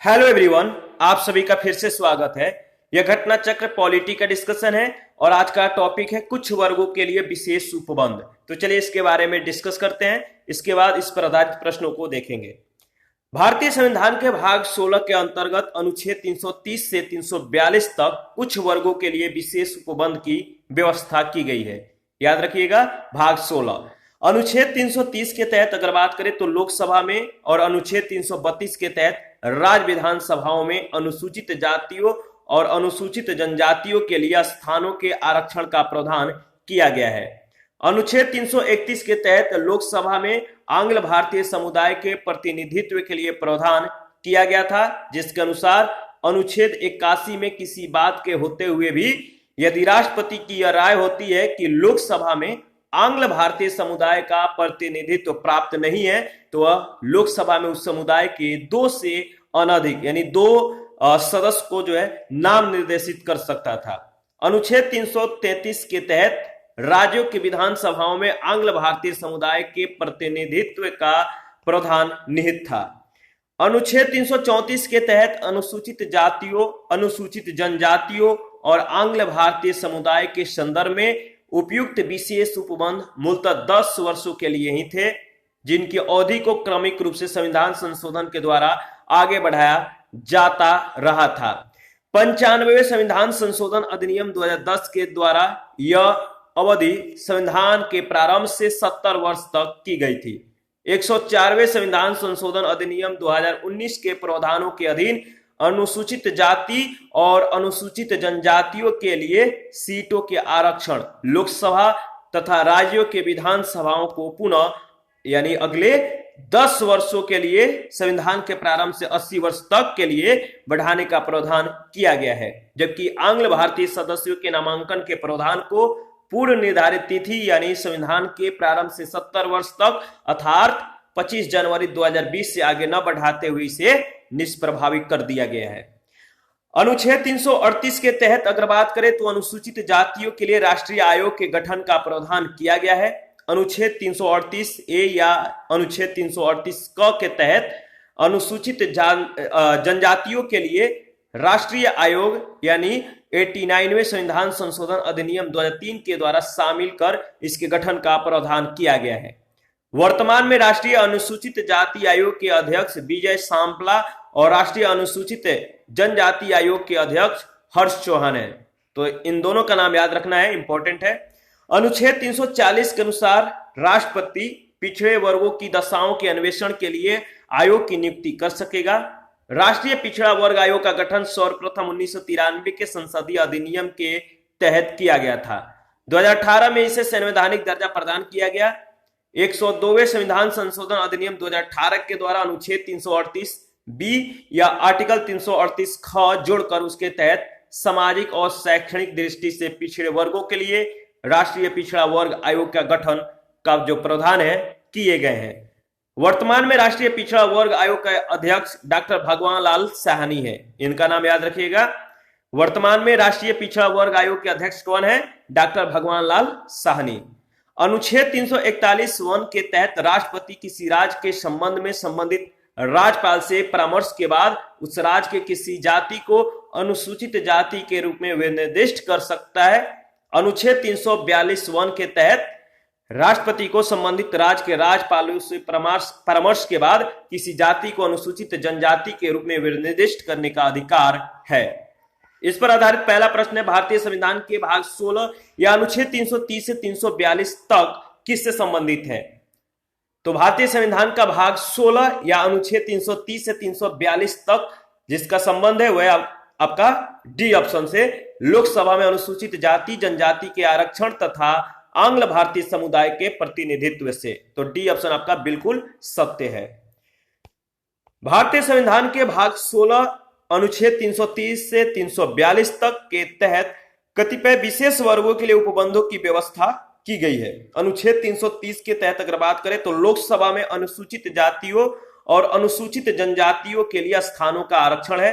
Hello everyone, आप सभी का फिर से स्वागत है। यह घटना चक्र पॉलिटी का डिस्कशन है और आज का टॉपिक है कुछ वर्गों के लिए विशेष उपबंध। तो चलिए इसके बारे में डिस्कस करते हैं। इसके बाद इस पर आधारित प्रश्नों को देखेंगे। भारतीय संविधान के भाग 16 के अंतर्गत अनुच्छेद 330 से 342 तक कुछ वर्गों के लिए विशेष उपबंध की व्यवस्था की गई है। याद रखिएगा, भाग 16 अनुच्छेद 330 के तहत अगर बात करें तो लोकसभा में, और अनुच्छेद 332 के तहत राज्य विधानसभाओं में अनुसूचित जातियों और अनुसूचित जनजातियों के लिए स्थानों के आरक्षण का प्रावधान किया गया है। अनुच्छेद 331 के तहत लोकसभा में आंग्ल भारतीय समुदाय के प्रतिनिधित्व के लिए प्रावधान किया गया था, जिसके अनुसार अनुच्छेद 81 में किसी बात के होते हुए भी यदि राष्ट्रपति की यह राय होती है कि लोकसभा में आंग्ल भारतीय समुदाय का प्रतिनिधित्व प्राप्त नहीं है, तो वह लोकसभा में उस समुदाय के 2 से अनधिक यानी 2 सदस्य को जो है नाम निर्देशित कर सकता था। अनुच्छेद 333 के तहत राज्यों की विधानसभाओं में आंग्ल भारतीय समुदाय के प्रतिनिधित्व का प्रावधान निहित था। अनुच्छेद 334 के तहत अनुसूचित जातियों, अनुसूचित जनजातियों और आंग्ल भारतीय समुदाय के संदर्भ में उपयुक्त विशेष उपबंध मूलतः 10 वर्षों के लिए ही थे, जिनकी अवधि को क्रमिक रूप से संविधान संशोधन के द्वारा आगे बढ़ाया जाता रहा था। 95वें संविधान संशोधन अधिनियम 2010 के द्वारा यह अवधि संविधान के प्रारंभ से 70 वर्ष तक की गई थी। 104वें संविधान संशोधन अधिनियम 2019 के प्रावधानों के अधीन अनुसूचित जाति और अनुसूचित जनजातियों के लिए सीटों के आरक्षण लोकसभा तथा राज्यों के विधानसभाओं को पुनः यानी अगले 10 वर्षों के लिए संविधान के प्रारंभ से 80 वर्ष तक के लिए बढ़ाने का प्रावधान किया गया है, जबकि आंग्ल भारतीय सदस्यों के नामांकन के प्रावधान को पूर्व निर्धारित तिथि यानी संविधान के प्रारंभ से 70 वर्ष तक अर्थात 25 जनवरी 2020 से आगे न बढ़ाते हुए इसे निष्प्रभावी कर दिया गया है। अनुच्छेद 338 के तहत अगर बात करें तो अनुसूचित जातियों के लिए राष्ट्रीय आयोग के गठन का प्रावधान किया गया है। अनुच्छेद 338 ए या अनुच्छेद 338 क के तहत अनुसूचित जनजातियों के लिए राष्ट्रीय आयोग यानी 89वें संविधान संशोधन अधिनियम 2003 के द्वारा शामिल कर इसके गठन का प्रावधान किया गया है। वर्तमान में राष्ट्रीय अनुसूचित जाति आयोग के अध्यक्ष विजय सांपला और राष्ट्रीय अनुसूचित जनजाति आयोग के अध्यक्ष हर्ष चौहान है। तो इन दोनों का नाम याद रखना है, इंपॉर्टेंट है। अनुच्छेद 340 के अनुसार राष्ट्रपति पिछड़े वर्गों की दशाओं के अन्वेषण के लिए आयोग की नियुक्ति कर सकेगा। राष्ट्रीय पिछड़ा वर्ग आयोग का गठन सर्वप्रथम 1993 के संसदीय अधिनियम के तहत किया गया था। 2018 में इसे संवैधानिक दर्जा प्रदान किया गया। 102वें संविधान संशोधन अधिनियम 2018 के द्वारा अनुच्छेद 338 बी या आर्टिकल 338 ख जोड़कर उसके तहत सामाजिक और शैक्षणिक दृष्टि से पिछड़े वर्गों के लिए राष्ट्रीय पिछड़ा वर्ग आयोग का गठन का जो प्रावधान है किए गए हैं। वर्तमान में राष्ट्रीय पिछड़ा वर्ग आयोग का अध्यक्ष डॉक्टर भगवान लाल साहनी है। इनका नाम याद रखिएगा। वर्तमान में राष्ट्रीय पिछड़ा वर्ग आयोग के अध्यक्ष कौन है? डॉक्टर भगवान लाल साहनी। अनुच्छेद 341(1) के तहत राष्ट्रपति किसी राज्य के संबंध में संबंधित राज्यपाल से परामर्श के बाद उस राज्य के किसी जाति को अनुसूचित जाति के रूप में निर्दिष्ट कर सकता है। अनुच्छेद 342(1) के तहत राष्ट्रपति को संबंधित राज्य के राज्यपालों से परामर्श के बाद किसी जाति को अनुसूचित जनजाति के रूप में निर्दिष्ट करने का अधिकार है। इस पर आधारित पहला प्रश्न है, भारतीय संविधान के भाग 16 या अनुच्छेद 330 से 342 तक किससे संबंधित है? तो भारतीय संविधान का भाग 16 या अनुच्छेद 330 से 342 तक जिसका संबंध है वह आपका डी ऑप्शन से लोकसभा में अनुसूचित जाति जनजाति के आरक्षण तथा आंग्ल भारतीय समुदाय के प्रतिनिधित्व से। तो डी ऑप्शन आपका बिल्कुल सत्य है। भारतीय संविधान के भाग 16 अनुच्छेद 330 से 342 तक के तहत कतिपय विशेष वर्गों के लिए उपबंधों की व्यवस्था की गई है। अनुच्छेद 330 के तहत अगर बात करें तो लोकसभा में अनुसूचित जातियों और अनुसूचित जनजातियों के लिए स्थानों का आरक्षण है।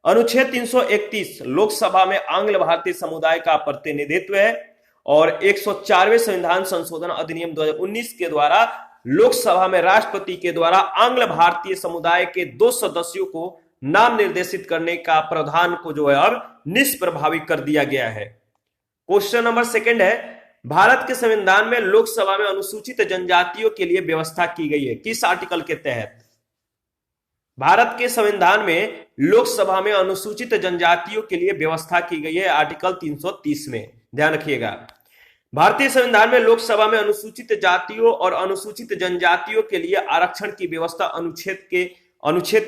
अनुच्छेद 331 लोकसभा में आंग्ल भारतीय समुदाय का प्रतिनिधित्व है और 104वें संविधान संशोधन अधिनियम 2019 के द्वारा लोकसभा में राष्ट्रपति के द्वारा आंग्ल भारतीय समुदाय के 2 सदस्यों को नाम निर्देशित करने का प्रावधान को जो है अब निष्प्रभावी कर दिया गया है। क्वेश्चन नंबर सेकंड है, भारत के संविधान में लोकसभा में अनुसूचित जनजातियों के लिए व्यवस्था की गई है, किस आर्टिकल के तहत? भारत के संविधान में लोकसभा में अनुसूचित जनजातियों के लिए व्यवस्था की गई है आर्टिकल 330 में, ध्यान रखिएगा। भारतीय संविधान में लोकसभा में अनुसूचित जातियों और अनुसूचित जनजातियों के लिए आरक्षण की व्यवस्था अनुच्छेद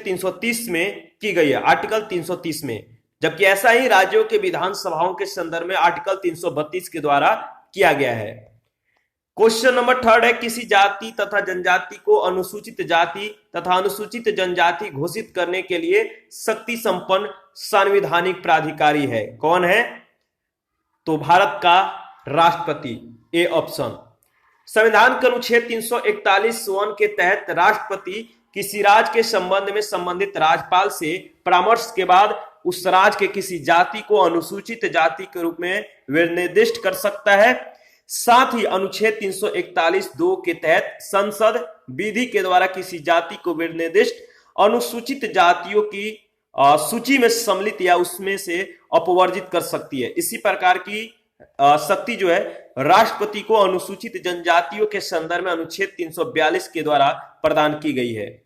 330 में की गई है, आर्टिकल 330 में, जबकि ऐसा ही राज्यों के विधानसभाओं के संदर्भ में आर्टिकल 332 के द्वारा किया गया है। क्वेश्चन नंबर थर्ड है, किसी जाति तथा जनजाति को अनुसूचित जाति तथा अनुसूचित जनजाति घोषित करने के लिए शक्ति संपन्न संवैधानिक प्राधिकारी है, कौन है? तो भारत का राष्ट्रपति, ए ऑप्शन। संविधान के अनुच्छेद 341(1) के तहत राष्ट्रपति किसी राज्य के संबंध में संबंधित राज्यपाल से परामर्श के बाद उस राज्य के किसी जाति को अनुसूचित जाति के रूप में निर्दिष्ट कर सकता है। साथ ही अनुच्छेद 341(2) के तहत संसद विधि के द्वारा किसी जाति को निर्दिष्ट अनुसूचित जातियों की सूची में सम्मिलित या उसमें से अपवर्जित कर सकती है। इसी प्रकार की शक्ति जो है राष्ट्रपति को अनुसूचित जनजातियों के संदर्भ में अनुच्छेद 342 के द्वारा प्रदान की गई है।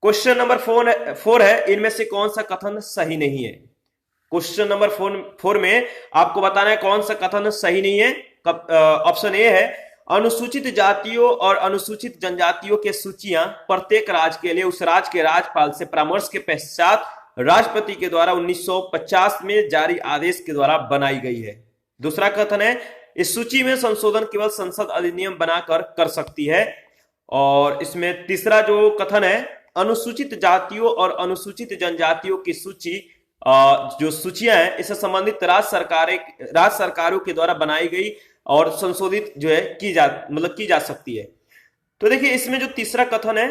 क्वेश्चन नंबर 4 है, इनमें से कौन सा कथन सही नहीं है? क्वेश्चन नंबर 4 में आपको बताना है कौन सा कथन सही नहीं है। ऑप्शन ए है, अनुसूचित जातियों और अनुसूचित जनजातियों के सूचियां प्रत्येक राज्य के लिए उस राज्य के राज्यपाल से परामर्श के पश्चात राष्ट्रपति के द्वारा 1950 में जारी आदेश के द्वारा बनाई गई है। दूसरा कथन है, इस सूची में संशोधन केवल संसद अधिनियम बनाकर कर सकती है। और इसमें तीसरा जो कथन है, अनुसूचित जातियों और अनुसूचित जनजातियों की सूची जो सूचियां हैं इससे संबंधित राज्य सरकारों के द्वारा बनाई गई और संशोधित जो है की जा सकती है। तो देखिए इसमें जो तीसरा कथन है,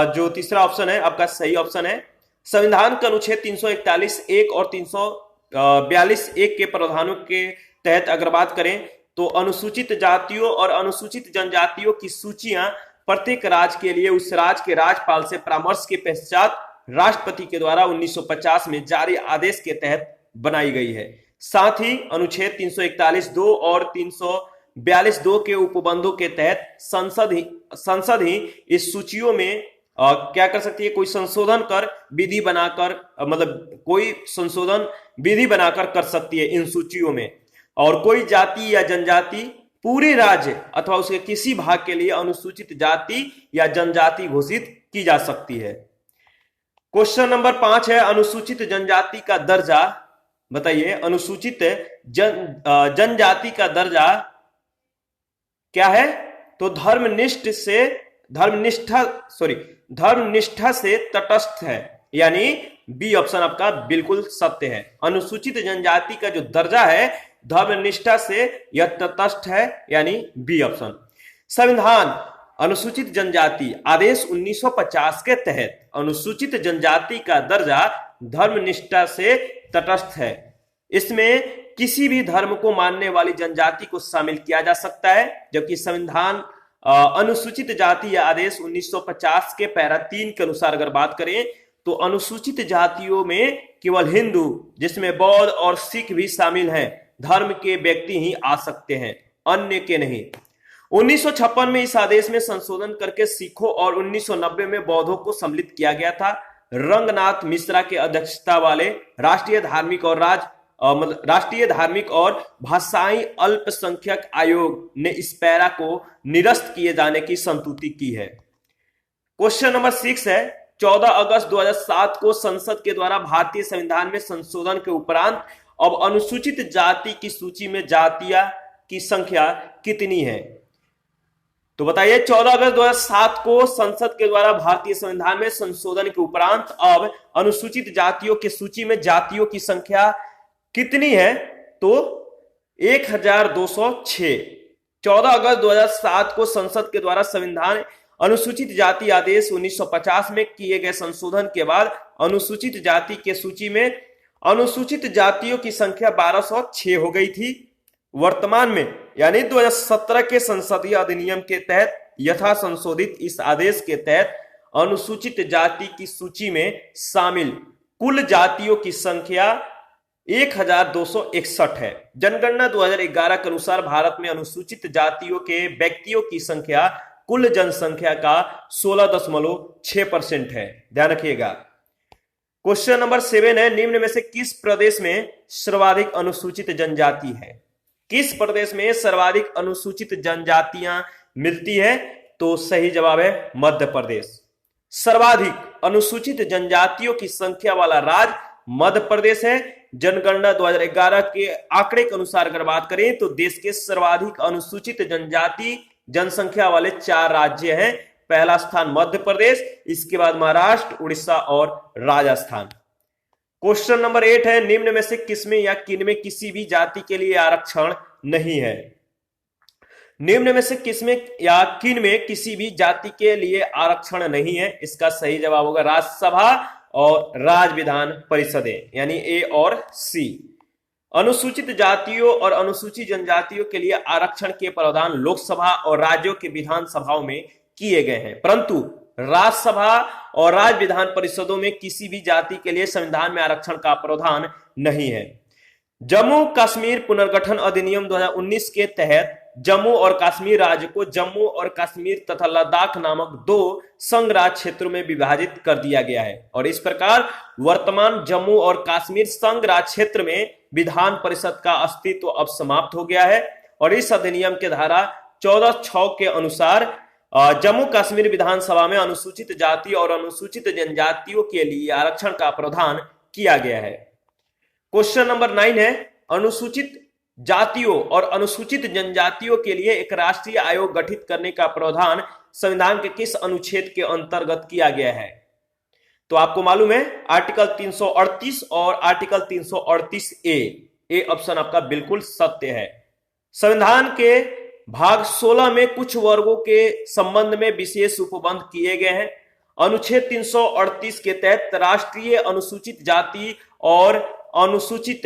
जो तीसरा ऑप्शन है आपका सही ऑप्शन है। संविधान का अनुच्छेद 341(1) और 342(1) के प्रावधानों के तहत अगर बात करें तो अनुसूचित जातियों और अनुसूचित जनजातियों की सूचियां प्रत्येक राज्य के लिए उस राज्य के राज्यपाल से परामर्श के पश्चात राष्ट्रपति के द्वारा 1950 में जारी आदेश के तहत बनाई गई है। साथ ही अनुच्छेद 341(2) और 342(2) के उपबंधों के तहत संसद ही इस सूचियों में क्या कर सकती है, कोई संशोधन कर विधि बनाकर कोई संशोधन विधि बनाकर कर सकती है इन सूचियों में। और कोई जाति या जनजाति पूरे राज्य अथवा उसके किसी भाग के लिए अनुसूचित जाति या जनजाति घोषित की जा सकती है। क्वेश्चन नंबर 5 है, अनुसूचित जनजाति का दर्जा बताइए। अनुसूचित जनजाति का दर्जा क्या है? तो धर्मनिष्ठा से तटस्थ है, यानी बी ऑप्शन आपका बिल्कुल सत्य है। अनुसूचित जनजाति का जो दर्जा है धर्मनिष्ठा से यह तटस्थ है, यानी बी ऑप्शन। संविधान अनुसूचित जनजाति आदेश 1950 के तहत अनुसूचित जनजाति का दर्जा धर्मनिष्ठा से तटस्थ है। इसमें किसी भी धर्म को मानने वाली जनजाति को शामिल किया जा सकता है, जबकि संविधान अनुसूचित जाति या आदेश 1950 के पैरा 3 के अनुसार अगर बात करें तो अनुसूचित जातियों में केवल हिंदू, जिसमें बौद्ध और सिख भी शामिल हैं, धर्म के व्यक्ति ही आ सकते हैं, अन्य के नहीं। 1956 में इस आदेश में संशोधन करके सिखों और 1990 में बौद्धों को सम्मिलित किया गया था। रंगनाथ मिश्रा के अध्यक्षता वाले राष्ट्रीय धार्मिक और भाषाई अल्पसंख्यक आयोग ने इस पैरा को निरस्त किए जाने की संस्तुति की है। क्वेश्चन नंबर 6 है, 14 अगस्त 2007 को संसद के द्वारा भारतीय संविधान में संशोधन के उपरांत अब अनुसूचित जाति की सूची में जातियां की संख्या कितनी है? तो बताइए 14 अगस्त 2007 को संसद के द्वारा भारतीय संविधान में संशोधन के उपरांत अब अनुसूचित जातियों की सूची में जातियों की संख्या कितनी है? तो 1206। 14 अगस्त 2007 को संसद के द्वारा संविधान अनुसूचित जाति आदेश 1950 में किए गए संशोधन के बाद अनुसूचित जाति के सूची में अनुसूचित जातियों की संख्या 1206 हो गई थी। वर्तमान में यानी 2017 के संसदीय अधिनियम के तहत यथा संशोधित इस आदेश के तहत अनुसूचित जाति की सूची में शामिल कुल जातियों की संख्या 1261 है। जनगणना 2011 के अनुसार भारत में अनुसूचित जातियों के व्यक्तियों की संख्या कुल जनसंख्या का 16.6% है। ध्यान रखिएगा। क्वेश्चन नंबर 7 है, निम्न में से किस प्रदेश में सर्वाधिक अनुसूचित जनजाति है? किस प्रदेश में सर्वाधिक अनुसूचित जनजातियां मिलती है? तो सही जवाब है मध्य प्रदेश। सर्वाधिक अनुसूचित जनजातियों की संख्या वाला राज्य मध्य प्रदेश है। जनगणना 2011 के आंकड़े के अनुसार अगर बात करें तो देश के सर्वाधिक अनुसूचित जनजाति जनसंख्या वाले 4 राज्य हैं। पहला स्थान मध्य प्रदेश, इसके बाद महाराष्ट्र, उड़ीसा और राजस्थान। क्वेश्चन नंबर 8 है, निम्न में से किसमें या किनमें किसी भी जाति के लिए आरक्षण नहीं है? निम्न में से किसमें या किन में किसी भी जाति के लिए आरक्षण नहीं है? इसका सही जवाब होगा राज्यसभा और राज्य विधान परिषदें, यानी ए और सी। अनुसूचित जातियों और अनुसूचित जनजातियों के लिए आरक्षण के प्रावधान लोकसभा और राज्यों के विधानसभाओं में किए गए हैं, परंतु राज्यसभा और राज्य विधान परिषदों में किसी भी जाति के लिए संविधान में आरक्षण का प्रावधान नहीं है। जम्मू कश्मीर पुनर्गठन अधिनियम 2019 के तहत जम्मू और कश्मीर राज्य को जम्मू और कश्मीर तथा लद्दाख नामक 2 संघ राज्य क्षेत्रों में विभाजित कर दिया गया है और इस प्रकार वर्तमान जम्मू और कश्मीर संघ राज्य क्षेत्र में विधान परिषद का अस्तित्व अब समाप्त हो गया है और इस अधिनियम के धारा 14(6) के अनुसार जम्मू कश्मीर विधानसभा में अनुसूचित जाति और अनुसूचित जनजातियों के लिए आरक्षण का प्रावधान किया गया है। क्वेश्चन नंबर 9 है, अनुसूचित जातियों और अनुसूचित जनजातियों के लिए एक राष्ट्रीय आयोग गठित करने का प्रावधान संविधान के किस अनुच्छेद के अंतर्गत किया गया है? तो आपको मालूम है आर्टिकल 338 और आर्टिकल 338 ए ऑप्शन आपका बिल्कुल सत्य है। संविधान के भाग 16 में कुछ वर्गों के संबंध में विशेष उपबंध किए गए हैं। अनुच्छेद 338 के तहत राष्ट्रीय अनुसूचित जाति और अनुसूचित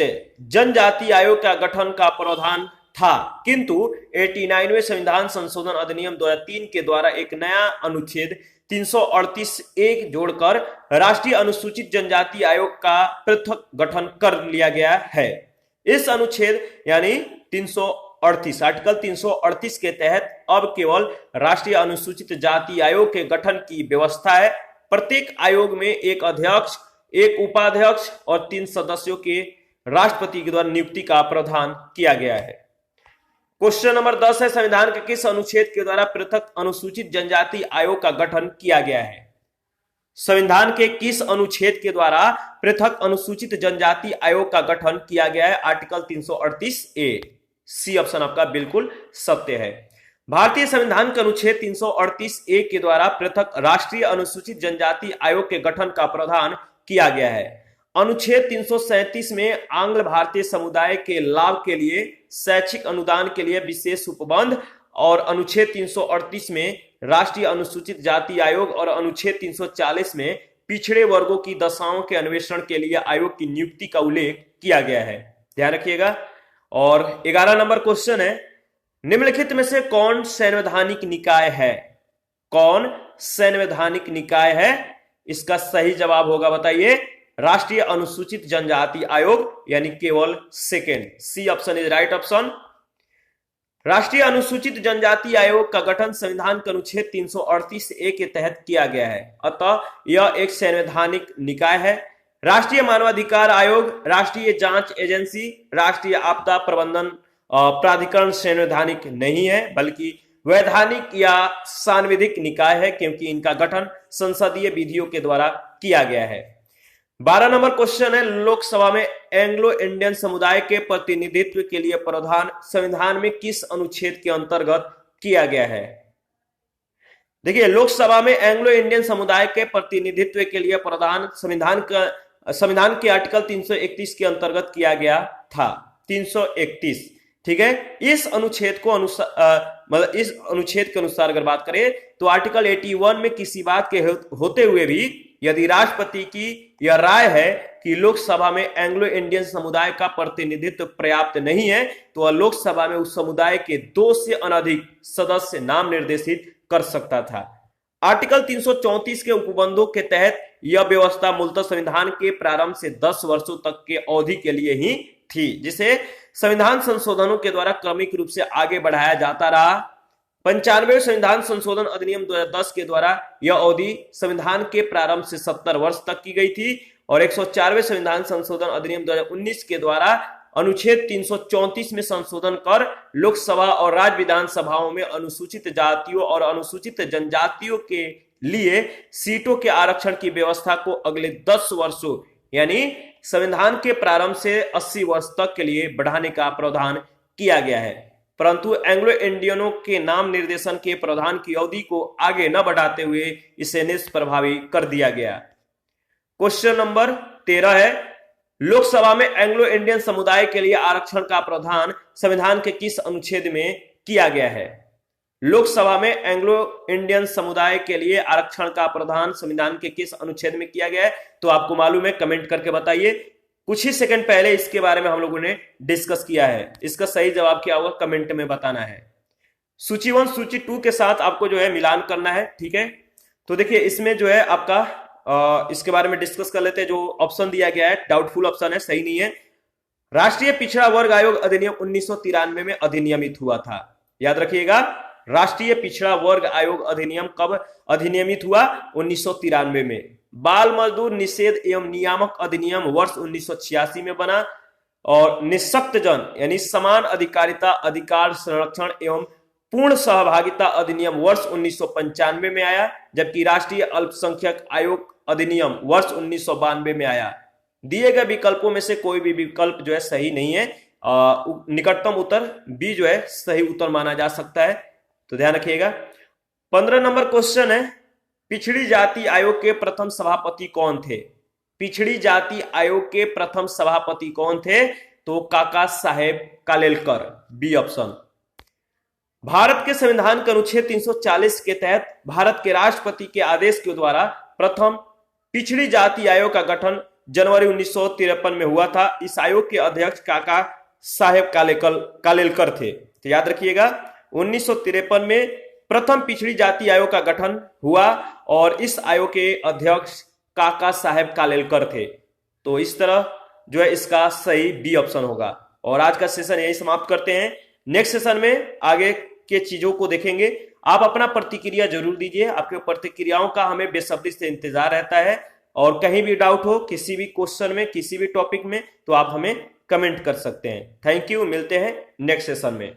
जनजाति आयोग का गठन का प्रावधान था, किंतु 89वें संविधान संशोधन अधिनियम 2003 के द्वारा एक नया अनुच्छेद 338 एक जोड़कर राष्ट्रीय अनुसूचित जनजाति आयोग का पृथक गठन कर लिया गया है। इस अनुच्छेद यानी 338 आर्टिकल 338 के तहत अब केवल राष्ट्रीय अनुसूचित जाति आयोग के गठन की व्यवस्था है। प्रत्येक आयोग में एक अध्यक्ष, एक उपाध्यक्ष और 3 सदस्यों के राष्ट्रपति के द्वारा नियुक्ति का प्रावधान किया गया है। क्वेश्चन नंबर 10 है, संविधान के किस अनुच्छेद के द्वारा पृथक अनुसूचित जनजाति आयोग का गठन किया गया है? संविधान के किस अनुच्छेद के द्वारा पृथक अनुसूचित जनजाति आयोग का गठन किया गया है? आर्टिकल 338 ए। सी ऑप्शन आपका बिल्कुल सत्य है। भारतीय संविधान के अनुच्छेद 338 ए के द्वारा पृथक राष्ट्रीय अनुसूचित जनजाति आयोग के गठन का प्रावधान किया गया है। अनुच्छेद 337 में आंग्ल भारतीय समुदाय के लाभ के लिए शैक्षिक अनुदान के लिए विशेष उपबंध और अनुच्छेद 338 में राष्ट्रीय अनुसूचित जाति आयोग और अनुच्छेद 340 में पिछड़े वर्गों की दशाओं के अन्वेषण के लिए आयोग की नियुक्ति का उल्लेख किया गया है। ध्यान रखिएगा। और 11 नंबर क्वेश्चन है, निम्नलिखित में से कौन संवैधानिक निकाय है? कौन संवैधानिक निकाय है? इसका सही जवाब होगा, बताइए, राष्ट्रीय अनुसूचित जनजाति आयोग, यानी केवल second. C option is right option. राष्ट्रीय अनुसूचित जनजाति आयोग का गठन संविधान के अनुच्छेद 338 ए के तहत किया गया है, अतः यह एक संवैधानिक निकाय है। राष्ट्रीय मानवाधिकार आयोग, राष्ट्रीय जांच एजेंसी, राष्ट्रीय आपदा प्रबंधन प्राधिकरण संवैधानिक नहीं है, बल्कि वैधानिक या सांविधिक निकाय है, क्योंकि इनका गठन संसदीय विधियों के द्वारा किया गया है। 12 नंबर क्वेश्चन है, लोकसभा में एंग्लो इंडियन समुदाय के प्रतिनिधित्व के लिए प्रावधान संविधान में किस अनुच्छेद के अंतर्गत किया गया है? देखिए, लोकसभा में एंग्लो इंडियन समुदाय के प्रतिनिधित्व के लिए प्रावधान संविधान के आर्टिकल 331 के अंतर्गत किया गया था। 331, ठीक है। इस अनुच्छेद को इस अनुच्छेद के अनुसार अगर बात करें तो आर्टिकल 81 में किसी बात के होते हुए भी यदि राष्ट्रपति की यह राय है कि लोकसभा में एंग्लो इंडियन समुदाय का प्रतिनिधित्व पर्याप्त नहीं है, तो वह लोकसभा में उस समुदाय के 2 से अनधिक सदस्य नाम निर्देशित कर सकता था। आर्टिकल 334 के उपबंधों के तहत यह व्यवस्था मूलतः संविधान के प्रारंभ से 10 वर्षों तक के अवधि के लिए ही थी, जिसे संविधान संशोधनों के द्वारा क्रमिक रूप से आगे बढ़ाया जाता रहा। 95वें संविधान संशोधन अधिनियम 2010 के द्वारा यह अवधि संविधान के प्रारंभ से 70 वर्ष तक की गई थी और 104वें संविधान संशोधन अधिनियम 2019 के द्वारा अनुच्छेद 334 में संशोधन कर लोकसभा और राज्य विधानसभाओं में अनुसूचित जातियों और अनुसूचित जनजातियों के लिए सीटों के आरक्षण की व्यवस्था को अगले 10 वर्षों यानी संविधान के प्रारंभ से 80 वर्ष तक के लिए बढ़ाने का प्रावधान किया गया है, परंतु एंग्लो इंडियनों के नाम निर्देशन के प्रावधान की अवधि को आगे न बढ़ाते हुए इसे निष्प्रभावी कर दिया गया। क्वेश्चन नंबर 13 है, लोकसभा में एंग्लो इंडियन समुदाय के लिए आरक्षण का प्रावधान संविधान के किस अनुच्छेद में किया गया है? लोकसभा में एंग्लो इंडियन समुदाय के लिए आरक्षण का प्रावधान संविधान के किस अनुच्छेद में किया गया है? तो आपको मालूम है, कमेंट करके बताइए। कुछ ही सेकंड पहले इसके बारे में हम लोगों ने डिस्कस किया है। इसका सही जवाब क्या होगा कमेंट में बताना है। सूची 1 सूची 2 के साथ आपको जो है मिलान करना है, ठीक है। तो देखिए इसमें जो है आपका इसके बारे में डिस्कस कर लेते हैं। जो ऑप्शन दिया गया है डाउटफुल ऑप्शन है, सही नहीं है। राष्ट्रीय पिछड़ा वर्ग आयोग अधिनियम 1993 में अधिनियमित हुआ था। याद रखिएगा, राष्ट्रीय पिछड़ा वर्ग आयोग अधिनियम कब अधिनियमित हुआ? 1993 में। बाल मजदूर निषेध एवं नियामक अधिनियम वर्ष 1986 में बना और निःशक्त जन यानी समान अधिकारिता अधिकार संरक्षण एवं पूर्ण सहभागिता अधिनियम वर्ष 1995 में आया, जबकि राष्ट्रीय अल्पसंख्यक आयोग अधिनियम वर्ष 1992 में आया। दिए गए विकल्पों में से कोई भी विकल्प जो है सही नहीं है। निकटतम उत्तर बी जो है सही उत्तर माना जा सकता है, तो ध्यान रखिएगा। 15 नंबर क्वेश्चन है, पिछड़ी जाति आयोग के प्रथम सभापति कौन थे? पिछड़ी जाति आयोग के प्रथम सभापति कौन थे? तो काका साहेब कालेलकर, बी ऑप्शन। भारत के संविधान के अनुच्छेद 340 के तहत भारत के राष्ट्रपति के आदेश के द्वारा प्रथम पिछड़ी जाति आयोग का गठन जनवरी 1953 में हुआ था। इस आयोग के अध्यक्ष काका साहेब कालेलकर थे। तो याद रखिएगा 1953 में प्रथम पिछड़ी जाति आयोग का गठन हुआ और इस आयोग के अध्यक्ष काका साहेब कालेलकर थे। तो इस तरह जो है इसका सही बी ऑप्शन होगा। और आज का सेशन यही समाप्त करते हैं। नेक्स्ट सेशन में आगे के चीजों को देखेंगे। आप अपना प्रतिक्रिया जरूर दीजिए, आपके प्रतिक्रियाओं का हमें बेसब्री से इंतजार रहता है। और कहीं भी डाउट हो किसी भी क्वेश्चन में, किसी भी टॉपिक में, तो आप हमें कमेंट कर सकते हैं। थैंक यू, मिलते हैं नेक्स्ट सेशन में।